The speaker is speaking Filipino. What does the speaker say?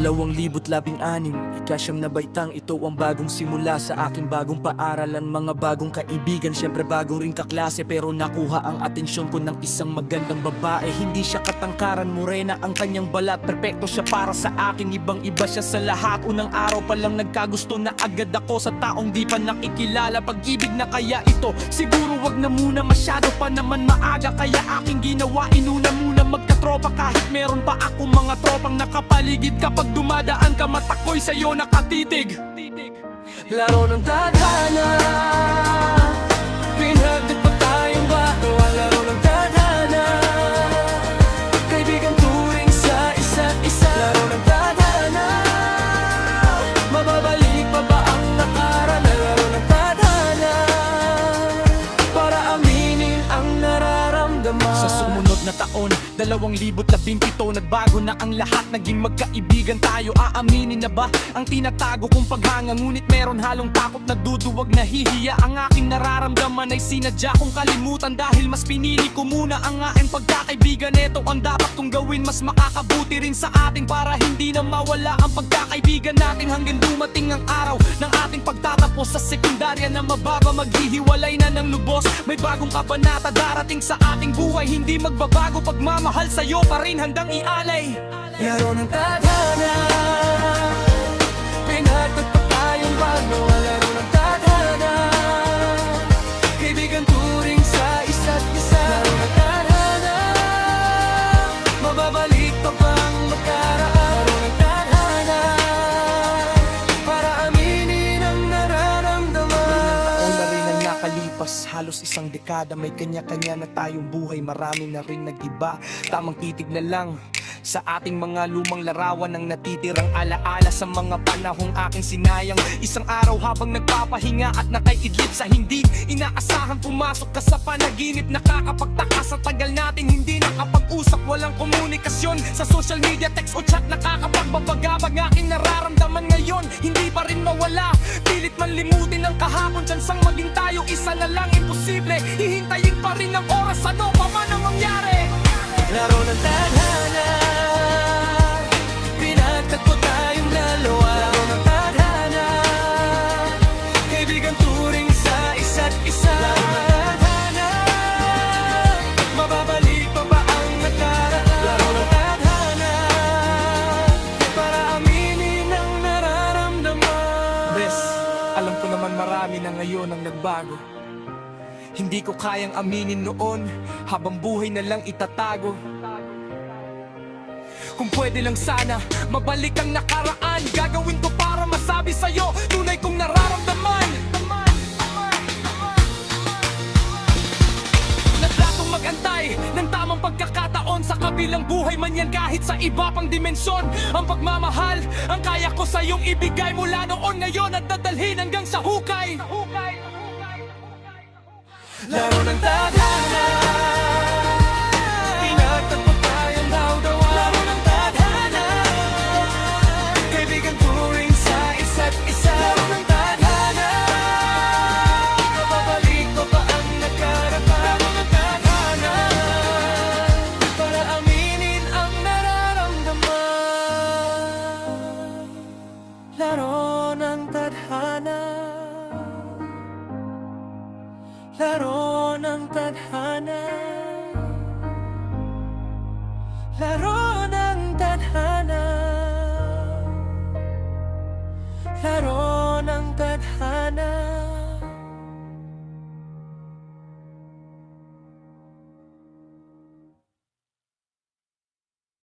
2016, ikasyam na baitang, ito ang bagong simula sa aking bagong paaralan. Mga bagong kaibigan, syempre bagong ring kaklase, pero nakuha ang atensyon ko ng isang magandang babae. Hindi siya katangkaran, morena ang kanyang balat, perpekto siya para sa akin, ibang iba siya sa lahat. Unang araw pa lang nagkagusto na agad ako sa taong di pa nakikilala. Pag-ibig na kaya ito, siguro wag na muna, masyado pa naman maaga. Kaya aking ginawa, inuna muna magkatropa, kahit meron pa ako mga tropang nakapaligid. Kapag dumadaan ka, matakoy sa'yo nakatitig. Laro ng tadhana, pinagdag pa tayong bagawa. Laro ng tadhana, kaibigan turing sa isa't isa. Laro ng tadhana, mababalik pa ba ang nakaraan? Laro ng tadhana, para aminin ang nararamdaman. Sa sumunod na taon, 2017, nagbago na ang lahat, naging magkaibigan tayo. Aaminin na ba ang tinatago kong paghanga? Ngunit meron halong takot, naduduwag, nahihiya. Ang aking nararamdaman ay sinadya kong kalimutan, dahil mas pinili ko muna ang aking pagkakaibigan. Ito ang dapat kong gawin, mas makakabuti rin sa ating, para hindi na mawala ang pagkakaibigan natin. Hanggang dumating ang araw ng ating pagtatapos sa sekundarya, na mababa maghihiwalay na ng lubos. May bagong kabanata darating sa ating buhay, hindi magbabago, pagmamahal sa'yo pa rin handang ialay. Laro ng tadhana, pinagtag pa tayong bagawa. Laro ng tadhana, kaibigan turing sa isa't isa. Laro ng tadhana, mababalik pa bang magkaraan? Laro ng tadhana, para aminin ang nararamdaman. Taon na rin ang nakalipas, halos isang dekada. May kanya-kanya na tayong buhay, marami na rin nag-iba. Tamang titig na lang sa ating mga lumang larawan, ang natitirang alaala sa mga panahong aking sinayang. Isang araw habang nagpapahinga at nakaiidlip sa hindi inaasahan, pumasok ka sa panaginip. Nakakapagtaka sa tagal natin hindi nakapag-usap, walang komunikasyon sa social media, text o chat. Nakakapagbabagabag aking nararamdaman ngayon, hindi pa rin mawala. Pilit man limutin ang kahapon, chansang maging tayo isa na lang, imposible. Hihintayin pa rin ang oras, ano pa man ang mangyari. Laro ng tadhana, pinagtagpo tayong dalawa. Laro ng tadhana, kaibigan turing sa isa't isa. Laro ng tadhana, mababalik pa ba ang nakaraan? Laro ng tadhana, para aminin ang nararamdaman. Bes, alam ko naman marami na ngayon ang nagbago. Hindi ko kayang aminin noon, habang buhay na lang itatago. Kung pwede lang sana, mabalik ang nakaraan. Gagawin ko para masabi sa'yo, tunay kong nararamdaman. Naglatong mag-antay ng tamang pagkakataon, sa kabilang buhay man yan, kahit sa iba pang dimensyon. Ang pagmamahal, ang kaya ko sa'yong ibigay mula noon, ngayon at dadalhin hanggang sa hukay. Laro ng tadhana, pinagtagpo tayong dawdawa. Laro ng tadhana, kaibigan turing sa isa't isa. Laro ng tadhana, mababalik pa ba ang nakaraan? Laro ng tadhana, para aminin ang nararamdaman. Laro